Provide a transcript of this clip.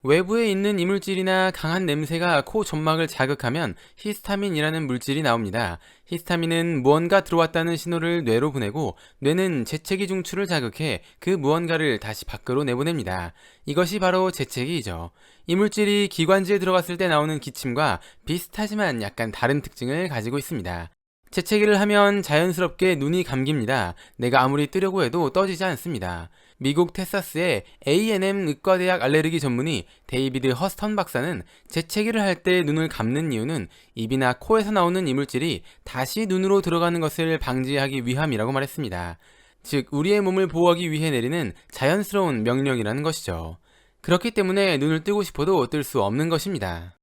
외부에 있는 이물질이나 강한 냄새가 코 점막을 자극하면 히스타민이라는 물질이 나옵니다. 히스타민은 무언가 들어왔다는 신호를 뇌로 보내고 뇌는 재채기 중추를 자극해 그 무언가를 다시 밖으로 내보냅니다. 이것이 바로 재채기이죠. 이물질이 기관지에 들어갔을 때 나오는 기침과 비슷하지만 약간 다른 특징을 가지고 있습니다. 재채기를 하면 자연스럽게 눈이 감깁니다. 내가 아무리 뜨려고 해도 떠지지 않습니다. 미국 텍사스의 A&M 의과대학 알레르기 전문의 데이비드 허스턴 박사는 재채기를 할 때 눈을 감는 이유는 입이나 코에서 나오는 이물질이 다시 눈으로 들어가는 것을 방지하기 위함이라고 말했습니다. 즉, 우리의 몸을 보호하기 위해 내리는 자연스러운 명령이라는 것이죠. 그렇기 때문에 눈을 뜨고 싶어도 뜰 수 없는 것입니다.